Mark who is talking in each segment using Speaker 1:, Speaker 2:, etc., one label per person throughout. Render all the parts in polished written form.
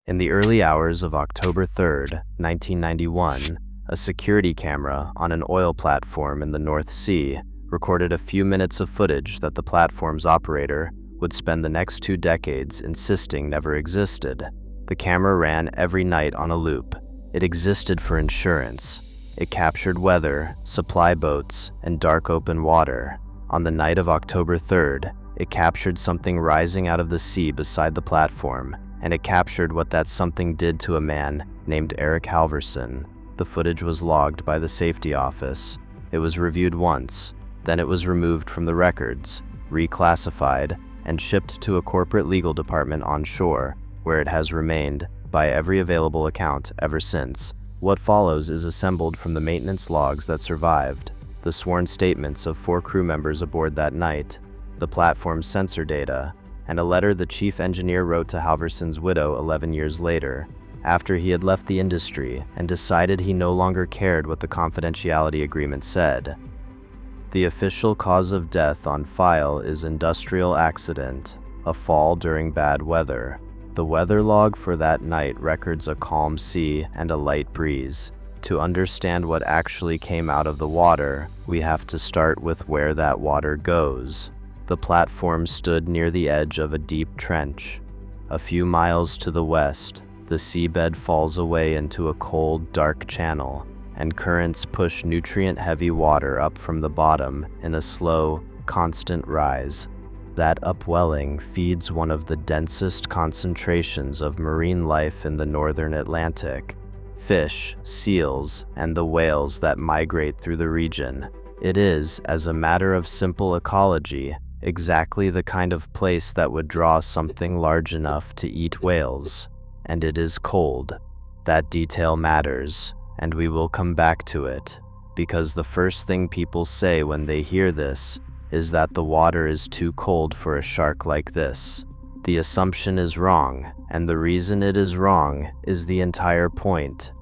Speaker 1: In the early hours of October 3, 1991, a security camera on an oil platform in the North Sea recorded a few minutes of footage that the platform's operator would spend the next 2 decades insisting never existed. The camera ran every night on a loop. It existed for insurance. It captured weather, supply boats, and dark open water. On the night of October 3rd, it captured something rising out of the sea beside the platform, and it captured what that something did to a man named Eric Halvorsen. The footage was logged by the safety office. It was reviewed once, then it was removed from the records, reclassified, and shipped to a corporate legal department onshore, where it has remained, by every available account, ever since. What follows is assembled from the maintenance logs that survived, the sworn statements of 4 crew members aboard that night, the platform's sensor data, and a letter the chief engineer wrote to Halvorsen's widow 11 years later, after he had left the industry and decided he no longer cared what the confidentiality agreement said. The official cause of death on file is industrial accident, a fall during bad weather. The weather log for that night records a calm sea and a light breeze. To understand what actually came out of the water, we have to start with where that water goes. The platform stood near the edge of a deep trench. A few miles to the west, the seabed falls away into a cold, dark channel, and currents push nutrient-heavy water up from the bottom in a slow, constant rise. That upwelling feeds one of the densest concentrations of marine life in the northern Atlantic: fish, seals, and the whales that migrate through the region. It is, as a matter of simple ecology, exactly the kind of place that would draw something large enough to eat whales. And it is cold. That detail matters, and we will come back to it, because the first thing people say when they hear this is that the water is too cold for a shark like this. The assumption is wrong, and the reason it is wrong is the entire point.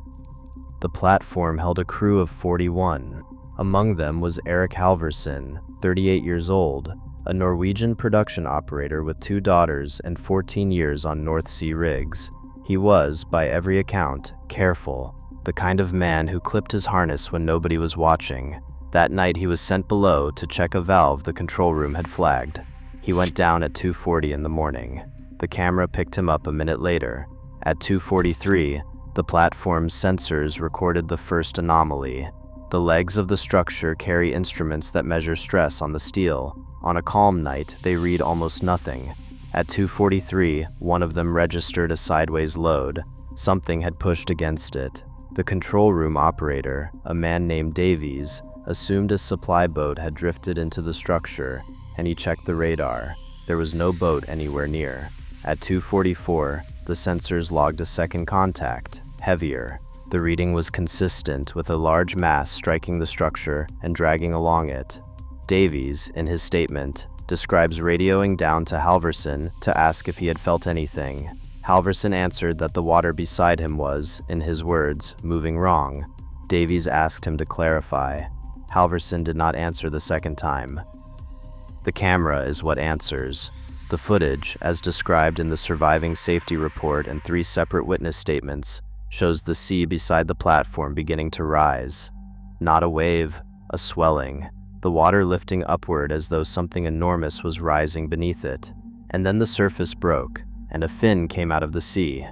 Speaker 1: The platform held a crew of 41. Among them was Eric Halvorsen, 38 years old, a Norwegian production operator with 2 daughters and 14 years on North Sea rigs. He was, by every account, careful, the kind of man who clipped his harness when nobody was watching. That night he was sent below to check a valve the control room had flagged. He went down at 2:40 in the morning. The camera picked him up a minute later. At 2:43, the platform's sensors recorded the first anomaly. The legs of the structure carry instruments that measure stress on the steel. On a calm night, they read almost nothing. At 2:43, one of them registered a sideways load. Something had pushed against it. The control room operator, a man named Davies, assumed a supply boat had drifted into the structure, and he checked the radar. There was no boat anywhere near. At 2:44, the sensors logged a second contact, heavier. The reading was consistent with a large mass striking the structure and dragging along it. Davies, in his statement, describes radioing down to Halvorsen to ask if he had felt anything. Halvorsen answered that the water beside him was, in his words, moving wrong. Davies asked him to clarify. Halvorsen did not answer the second time. The camera is what answers. The footage, as described in the surviving safety report and 3 separate witness statements, shows the sea beside the platform beginning to rise. Not a wave, a swelling. The water lifting upward as though something enormous was rising beneath it. And then the surface broke, and a fin came out of the sea.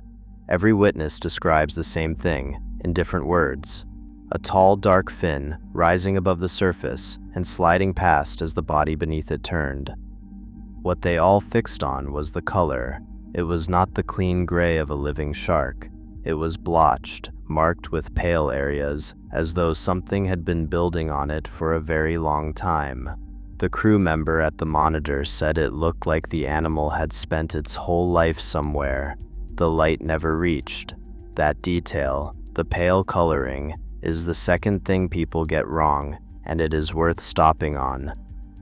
Speaker 1: Every witness describes the same thing, in different words. A tall, dark fin, rising above the surface and sliding past as the body beneath it turned. What they all fixed on was the color. It was not the clean gray of a living shark. It was blotched, marked with pale areas, as though something had been building on it for a very long time. The crew member at the monitor said it looked like the animal had spent its whole life somewhere. The light never reached. That detail, the pale coloring, is the second thing people get wrong, and it is worth stopping on.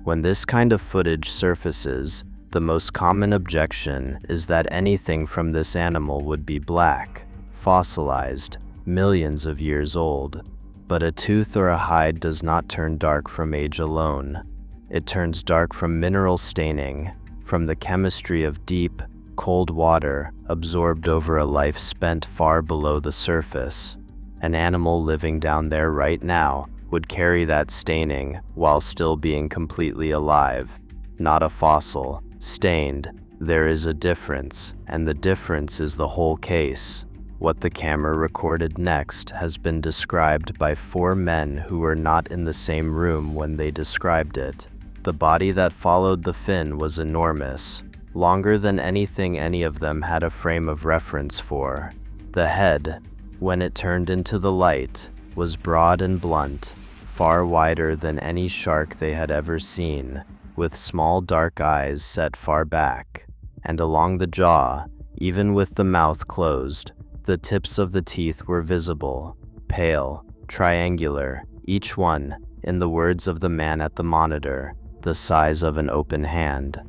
Speaker 1: When this kind of footage surfaces, the most common objection is that anything from this animal would be black, fossilized, millions of years old. But a tooth or a hide does not turn dark from age alone. It turns dark from mineral staining, from the chemistry of deep, cold water absorbed over a life spent far below the surface. An animal living down there right now would carry that staining while still being completely alive. Not a fossil, stained. There is a difference, and the difference is the whole case. What the camera recorded next has been described by 4 men who were not in the same room when they described it. The body that followed the fin was enormous, longer than anything any of them had a frame of reference for. The head, when it turned into the light, was broad and blunt, far wider than any shark they had ever seen, with small dark eyes set far back. And along the jaw, even with the mouth closed, the tips of the teeth were visible, pale, triangular, each one, in the words of the man at the monitor, the size of an open hand.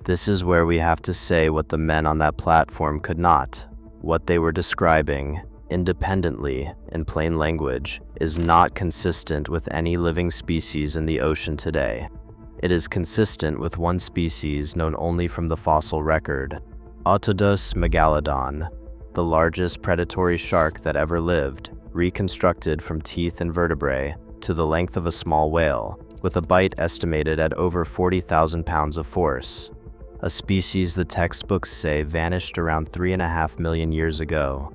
Speaker 1: This is where we have to say what the men on that platform could not. What they were describing, independently, in plain language, is not consistent with any living species in the ocean today. It is consistent with one species known only from the fossil record, Autodos Megalodon, the largest predatory shark that ever lived, reconstructed from teeth and vertebrae to the length of a small whale, with a bite estimated at over 40,000 pounds of force. A species the textbooks say vanished around 3.5 million years ago.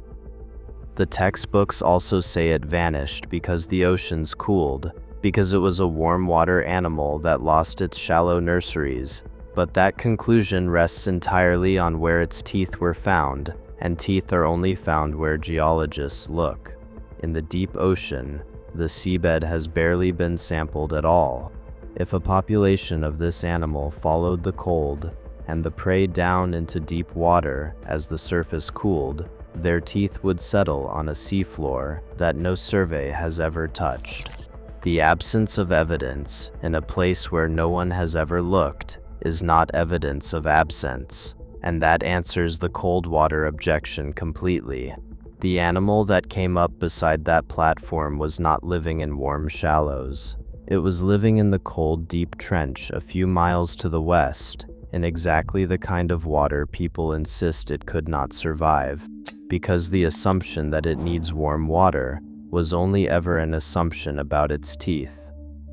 Speaker 1: The textbooks also say it vanished because the oceans cooled, because it was a warm water animal that lost its shallow nurseries, but that conclusion rests entirely on where its teeth were found, and teeth are only found where geologists look. In the deep ocean, the seabed has barely been sampled at all. If a population of this animal followed the cold and the prey down into deep water as the surface cooled, their teeth would settle on a seafloor that no survey has ever touched. The absence of evidence in a place where no one has ever looked is not evidence of absence, and that answers the cold water objection completely. The animal that came up beside that platform was not living in warm shallows. It was living in the cold, deep trench a few miles to the west, in exactly the kind of water people insist it could not survive, because the assumption that it needs warm water was only ever an assumption about its teeth.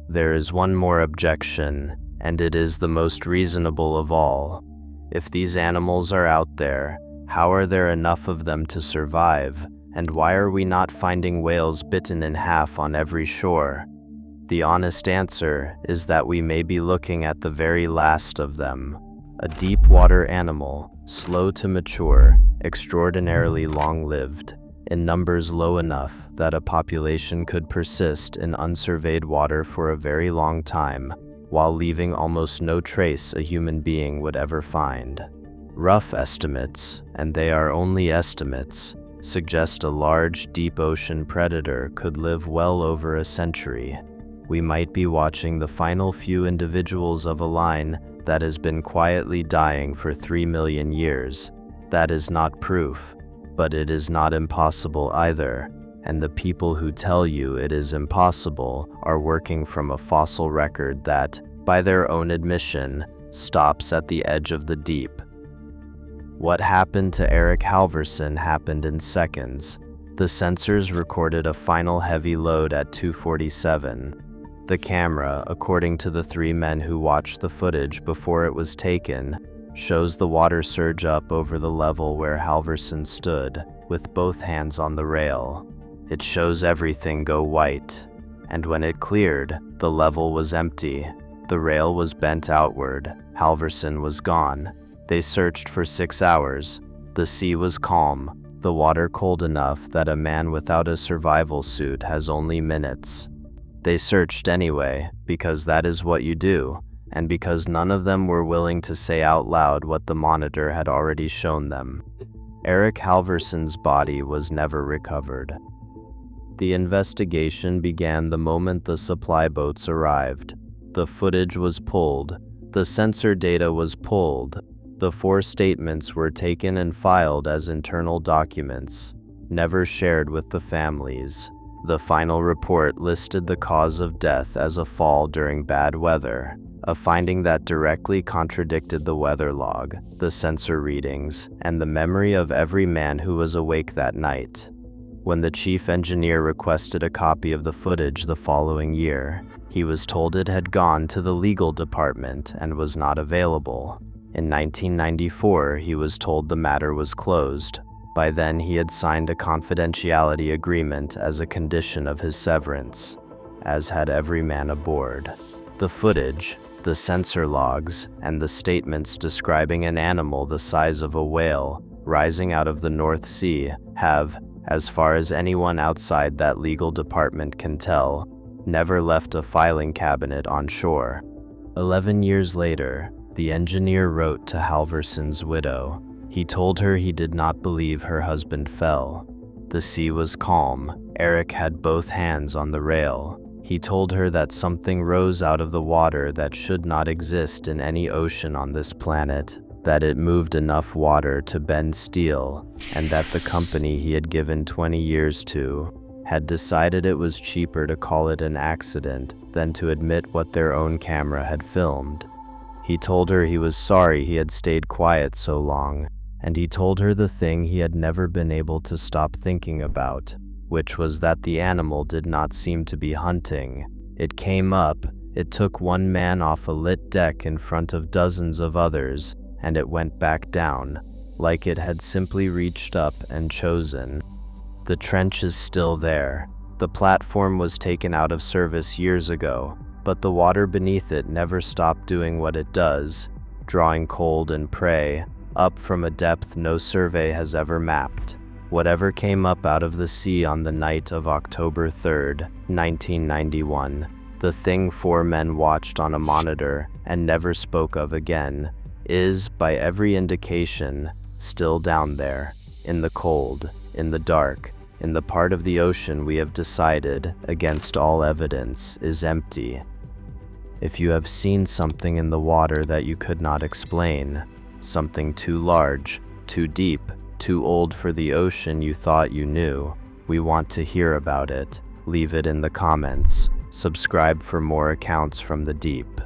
Speaker 1: There is one more objection, and it is the most reasonable of all. If these animals are out there, how are there enough of them to survive, and why are we not finding whales bitten in half on every shore? The honest answer is that we may be looking at the very last of them. A deep water animal, slow to mature, extraordinarily long-lived, in numbers low enough that a population could persist in unsurveyed water for a very long time, while leaving almost no trace a human being would ever find. Rough estimates, and they are only estimates, suggest a large, deep ocean predator could live well over a century. We might be watching the final few individuals of a line that has been quietly dying for 3 million years. That is not proof, but it is not impossible either, and the people who tell you it is impossible are working from a fossil record that, by their own admission, stops at the edge of the deep. What happened to Eric Halvorsen happened in seconds. The sensors recorded a final heavy load at 2:47. The camera, according to the 3 men who watched the footage before it was taken, shows the water surge up over the level where Halvorsen stood, with both hands on the rail. It shows everything go white, and when it cleared, the level was empty. The rail was bent outward. Halvorsen was gone. They searched for 6 hours. The sea was calm, the water cold enough that a man without a survival suit has only minutes. They searched anyway, because that is what you do, and because none of them were willing to say out loud what the monitor had already shown them. Eric Halvorsen's body was never recovered. The investigation began the moment the supply boats arrived. The footage was pulled. The sensor data was pulled. The 4 statements were taken and filed as internal documents, never shared with the families. The final report listed the cause of death as a fall during bad weather, a finding that directly contradicted the weather log, the sensor readings, and the memory of every man who was awake that night. When the chief engineer requested a copy of the footage the following year, he was told it had gone to the legal department and was not available. In 1994, he was told the matter was closed. By then, he had signed a confidentiality agreement as a condition of his severance, as had every man aboard. The footage, the sensor logs, and the statements describing an animal the size of a whale rising out of the North Sea have, as far as anyone outside that legal department can tell, never left a filing cabinet on shore. 11 years later, the engineer wrote to Halvorsen's widow. He told her he did not believe her husband fell. The sea was calm. Eric had both hands on the rail. He told her that something rose out of the water that should not exist in any ocean on this planet, that it moved enough water to bend steel, and that the company he had given 20 years to had decided it was cheaper to call it an accident than to admit what their own camera had filmed. He told her he was sorry he had stayed quiet so long, and he told her the thing he had never been able to stop thinking about, which was that the animal did not seem to be hunting. It came up, it took one man off a lit deck in front of dozens of others, and it went back down, like it had simply reached up and chosen. The trench is still there. The platform was taken out of service years ago, but the water beneath it never stopped doing what it does, drawing cold and prey, up from a depth no survey has ever mapped. Whatever came up out of the sea on the night of October 3rd, 1991, the thing 4 men watched on a monitor and never spoke of again, is, by every indication, still down there, in the cold, in the dark, in the part of the ocean we have decided, against all evidence, is empty. If you have seen something in the water that you could not explain, something too large, too deep, too old for the ocean you thought you knew, we want to hear about it. Leave it in the comments. Subscribe for more accounts from the deep.